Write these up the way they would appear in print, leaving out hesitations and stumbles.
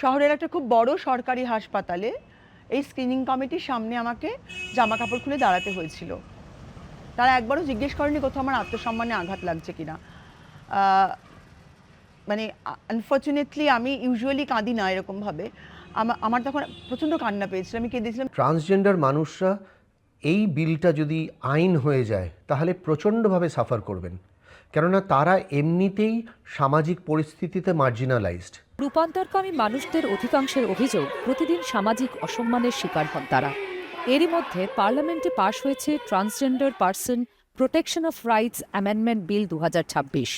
শহরের একটা খুব বড় সরকারি হাসপাতালে এই স্ক্রিনিং কমিটির সামনে আমাকে জামা কাপড় খুলে দাঁড়াতে হয়েছিল। তারা একবারও জিজ্ঞেস করেনি কোথাও আমার আত্মসম্মানে আঘাত লাগছে কিনা। মানে আনফর্চুনেটলি আমি ইউজুয়ালি কাঁদি না এরকমভাবে। আমার তখন প্রচণ্ড কান্না পেয়েছিল, আমি কেঁদেছিলাম। ট্রান্সজেন্ডার মানুষরা এই বিলটা যদি আইন হয়ে যায় তাহলে প্রচণ্ডভাবে সাফার করবেন, কেননা তারা এমনিতেই সামাজিক পরিস্থিতিতে মার্জিনালাইজড। রূপান্তরকামী মানুষদের অধিকাংশের অভিযোগ প্রতিদিন সামাজিক অসম্মানের শিকার হন তারা। এরই মধ্যে পার্লামেন্টে পাশ হয়েছে transgender person protection of rights amendment bill 2026।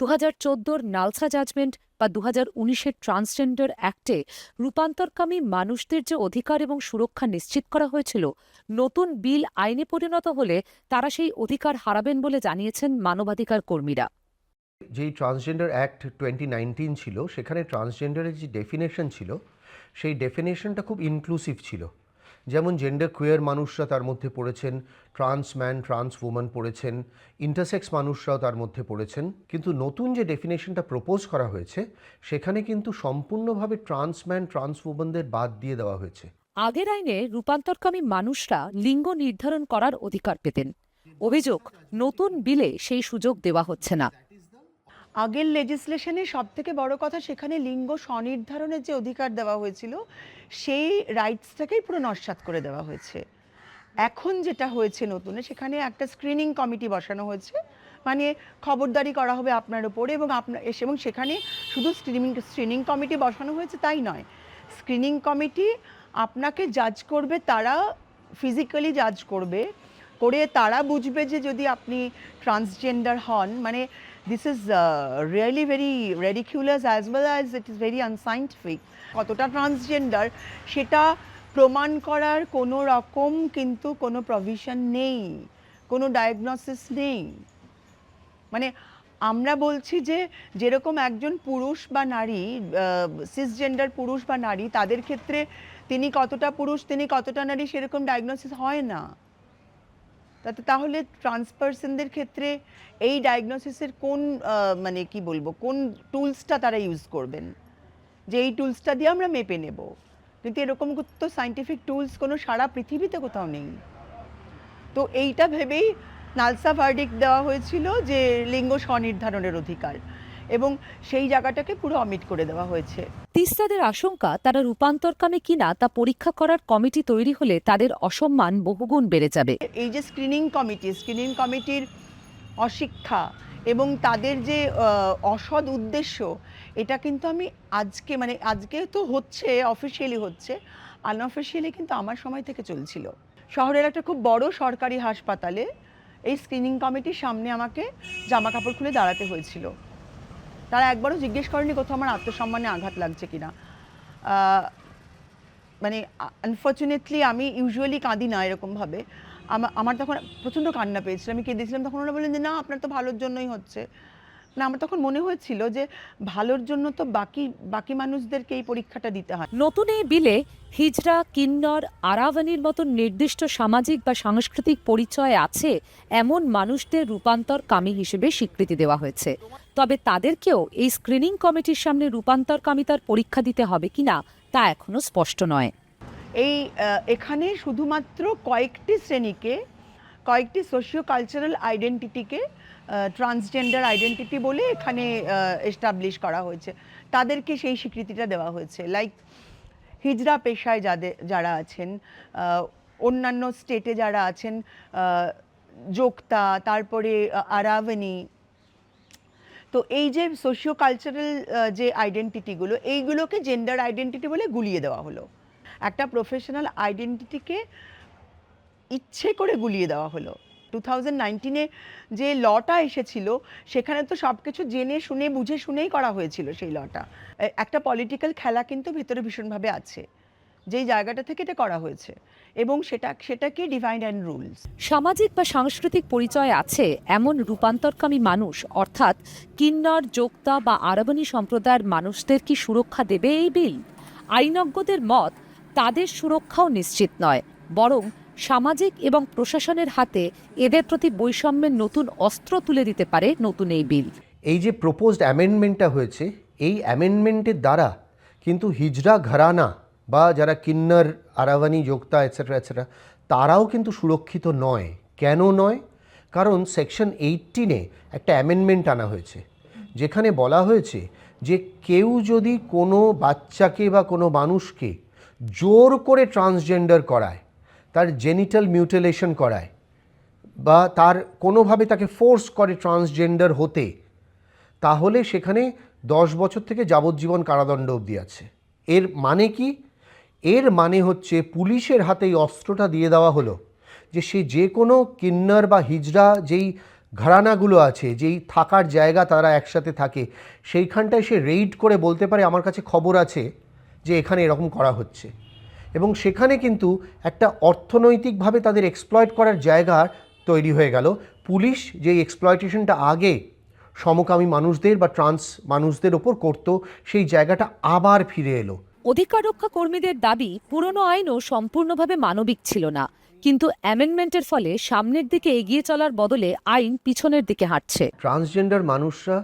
2014 NALSA judgment বা 2019-এর ট্রান্সজেন্ডার অ্যাক্টে রূপান্তরকামী মানুষদের যে অধিকার এবং সুরক্ষা নিশ্চিত করা হয়েছিল, নতুন বিল আইনে পরিণত হলে তারা সেই অধিকার হারাবেন বলে জানিয়েছেন মানবাধিকার কর্মীরা। যেই ট্রান্সজেন্ডার অ্যাক্ট 2019 ছিল, সেখানে ট্রান্সজেন্ডারের যে ডেফিনেশন ছিল সেই ডেফিনেশনটা খুব ইনক্লুসিভ ছিল। যেমন জেন্ডার কুয়ার মানুষরা তার মধ্যে পড়েছেন, ট্রান্স ম্যান ট্রান্স ওম্যান পড়েছেন, ইন্টারসেক্স মানুষরাও তার মধ্যে পড়েছেন। কিন্তু নতুন যে ডেফিনেশনটা প্রপোজ করা হয়েছে সেখানে কিন্তু সম্পূর্ণভাবে ট্রান্স ম্যান ট্রান্স ওম্যানদের বাদ দিয়ে দেওয়া হয়েছে। আগের আইনে রূপান্তরকামী মানুষরা লিঙ্গ নির্ধারণ করার অধিকার পেতেন। অভিযোগ, নতুন বিলে সেই সুযোগ দেওয়া হচ্ছে না। আগের লেজিসলেশনে সব থেকে বড় কথা, সেখানে লিঙ্গ স্বনির্ধারণের যে অধিকার দেওয়া হয়েছিল সেই রাইটসটাকেই পুরো নস্যাৎ করে দেওয়া হয়েছে। এখন যেটা হয়েছে নতুনে, সেখানে একটা স্ক্রিনিং কমিটি বসানো হয়েছে, মানে খবরদারি করা হবে আপনার ওপরে, এবং সেখানে শুধু স্ক্রিনিং কমিটি বসানো হয়েছে তাই নয়, স্ক্রিনিং কমিটি আপনাকে জাজ করবে, তারা ফিজিক্যালি জাজ করবে, করে তারা বুঝবে যে যদি আপনি ট্রান্সজেন্ডার হন, মানে this is really very ridiculous as well as it is very unscientific. কতটা ট্রান্সজেন্ডার সেটা প্রমাণ করার কোনো রকম কিন্তু কোনো প্রভিশন নেই, কোনো ডায়াগনোসিস নেই। মানে আমরা বলছি যে যেরকম একজন পুরুষ বা নারী, সিসজেন্ডার পুরুষ বা নারী, তাদের ক্ষেত্রে তিনি কতটা পুরুষ তিনি কতটা নারী সেরকম ডায়াগনোসিস হয় না। তাহলে ট্রান্স পার্সনদের ক্ষেত্রে এই ডায়াগনোসিসের কোন মানে কি বলবো, কোন টুলসটা তারা ইউজ করবেন, যে এই টুলসটা দিয়ে আমরা মেপে নেব? কিন্তু এরকম তো সায়েন্টিফিক টুলস কোনো সারা পৃথিবীতে কোথাও নেই। তো এইটা ভেবেই নালসা ভার্ডিক্ট দেওয়া হয়েছিল যে লিঙ্গ স্বনির্ধারণের অধিকার, এবং সেই জায়গাটাকে পুরো অমিট করে দেওয়া হয়েছে। তিস্তাদের আশঙ্কা, তারা রূপান্তরকামী কিনা তা পরীক্ষা করার কমিটি তৈরি হলে তাদের অসম্মান বহুগুণ বেড়ে যাবে। এই যে স্ক্রিনিং কমিটির অশিক্ষা এবং তাদের যে অসৎ উদ্দেশ্য, এটা কিন্তু আমি আজকে তো হচ্ছে, অফিসিয়ালি হচ্ছে, আনঅফিসিয়ালি কিন্তু আমার সময় থেকে চলছিল। শহরের একটা খুব বড় সরকারি হাসপাতালে এই স্ক্রিনিং কমিটির সামনে আমাকে জামা কাপড় খুলে দাঁড়াতে হয়েছিল। তারা একবারও জিজ্ঞেস করেনি কোথাও আমার আত্মসম্মানে আঘাত লাগছে কিনা। মানে আনফর্চুনেটলি আমি ইউজুয়ালি কাঁদি না এরকমভাবে। আমার তখন প্রচণ্ড কান্না পেয়েছিল, আমি কেঁদেছিলাম। তখন ওরা বললেন যে না, আপনার তো ভালোর জন্যই হচ্ছে না। আমার তখন মনে হয়েছিল যে ভালোর জন্য তো বাকি মানুষদেরকে এই পরীক্ষাটা দিতে হয়। নতুন এই বিলে হিজড়া, কিন্নর, আরাভানির মতন নির্দিষ্ট সামাজিক বা সাংস্কৃতিক পরিচয় আছে এমন মানুষদের রূপান্তরকামী হিসেবে স্বীকৃতি দেওয়া হয়েছে। তবে তাদেরকেও এই স্ক্রিনিং কমিটির সামনে রূপান্তরকামিতার পরীক্ষা দিতে হবে কিনা তা এখনো স্পষ্ট নয়। এখানে শুধুমাত্র কয়েকটি সোশিও কালচারাল আইডেন্টিটিকে ট্রান্সজেন্ডার আইডেন্টিটি বলে এখানে এস্টাবলিশ করা হয়েছে, তাদেরকে সেই স্বীকৃতিটা দেওয়া হয়েছে। লাইক হিজড়া পেশায় যারা আছেন, অন্যান্য স্টেটে যারা আছেন, যোক্তা, তারপরে আরাভানি। তো এই যে সোশিও কালচারাল যে আইডেন্টিটিগুলো, এইগুলোকে জেন্ডার আইডেন্টিটি বলে গুলিয়ে দেওয়া হলো। একটা প্রফেশনাল আইডেন্টিটিকে ইচ্ছে করে গুলিয়ে দেওয়া হলো। 2019-এ যে লটা এসেছিল সেখানে তো সব কিছু জেনে শুনে বুঝে শুনেই করা হয়েছিল সেই লটা। একটা পলিটিক্যাল খেলা কিন্তু ভিতরে ভীষণভাবে আছে, যেই জায়গাটা থেকে এটা করা হয়েছে, এবং সেটাকে ডিভাইন অ্যান্ড রুলস। সামাজিক বা সাংস্কৃতিক পরিচয় আছে এমন রূপান্তরকামী মানুষ, অর্থাৎ কিন্নর, যোক্তা বা আরাবানি সম্প্রদায়ের মানুষদের কি সুরক্ষা দেবে এই বিল? আইনজ্ঞদের মত, তাদের সুরক্ষাও নিশ্চিত নয়, বরং সামাজিক এবং প্রশাসনের হাতে এদের প্রতি বৈষম্যের নতুন অস্ত্র তুলে দিতে পারে নতুন এই বিল। এই যে প্রপোজড অ্যামেন্ডমেন্টটা হয়েছে, এই অ্যামেন্ডমেন্টের দ্বারা কিন্তু হিজড়া ঘরানা বা যারা কিন্নর, আরাভানি, যোক্তা এটসেট্রা এটসেট্রা তারাও কিন্তু সুরক্ষিত নয়। কেন নয়? কারণ সেকশন 18-এ একটা অ্যামেন্ডমেন্ট আনা হয়েছে, যেখানে বলা হয়েছে যে কেউ যদি কোনো বাচ্চাকে বা কোনো মানুষকে জোর করে ট্রান্সজেন্ডার করায়, তার জেনিটাল মিউটিলেশন করায় বা তার কোনোভাবে তাকে ফোর্স করে ট্রান্সজেন্ডার হতে, তাহলে সেখানে 10 বছর থেকে যাবজ্জীবন কারাদণ্ড অবধি আছে। এর মানে কি? এর মানে হচ্ছে পুলিশের হাতে এই অস্ত্রটা দিয়ে দেওয়া হলো যে সে যে কোনো কিন্নর বা হিজড়া যেই ঘরানাগুলো আছে, যেই থাকার জায়গা তারা একসাথে থাকে, সেইখানটায় সে রেইড করে বলতে পারে আমার কাছে খবর আছে যে এখানে এরকম করা হচ্ছে, এবং সেখানে কিন্তু একটা অর্থনৈতিকভাবে তাদের এক্সপ্লয়েট করার জায়গা তৈরি হয়ে গেল। পুলিশ যেই এক্সপ্লয়টেশনটা আগে সমকামী মানুষদের বা ট্রান্স মানুষদের ওপর করত, সেই জায়গাটা আবার ফিরে এলো। অধিকার রক্ষা কর্মীদের দাবি পুরনো আইনও সম্পূর্ণভাবে মানবিক ছিল না, কিন্তু অ্যামেন্ডমেন্টের ফলে সামনের দিকে এগিয়ে চলার বদলে আইন পিছনের দিকে হাঁটছে। ট্রান্সজেন্ডার মানুষরা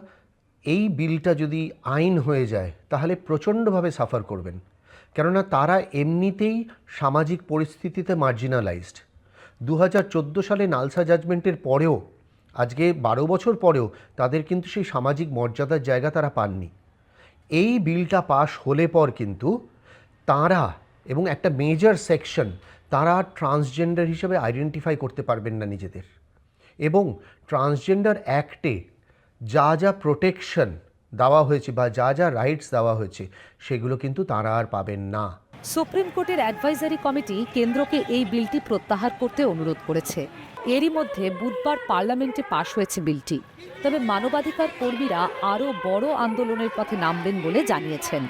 এই বিলটা যদি আইন হয়ে যায় তাহলে প্রচণ্ডভাবে সাফার করবেন, কেননা তারা এমনিতেই সামাজিক পরিস্থিতিতে মার্জিনালাইজড। 2014 সালে নালসা জাজমেন্টের পরেও, আজকে 12 বছর পরেও তাদের কিন্তু সেই সামাজিক মর্যাদার জায়গা তারা পাননি। এই বিলটা পাশ হলে পর কিন্তু তারা এবং একটা মেজর সেকশন তারা ট্রান্সজেন্ডার হিসেবে আইডেন্টিফাই করতে পারবেন না নিজেদের, এবং ট্রান্সজেন্ডার অ্যাক্টে যা যা প্রোটেকশন দেওয়া হয়েছে বা যা যা রাইটস দেওয়া হয়েছে সেগুলো কিন্তু তারা আর পাবেন না। সুপ্রিম কোর্টের অ্যাডভাইজারি কমিটি কেন্দ্রকে এই বিলটি প্রত্যাহার করতে অনুরোধ করেছে। এরই মধ্যে বুধবার পার্লামেন্টে পাশ হয়েছে বিলটি। তবে মানবাধিকার কর্মীরা আরও বড় আন্দোলনের পথে নামবেন বলে জানিয়েছেন।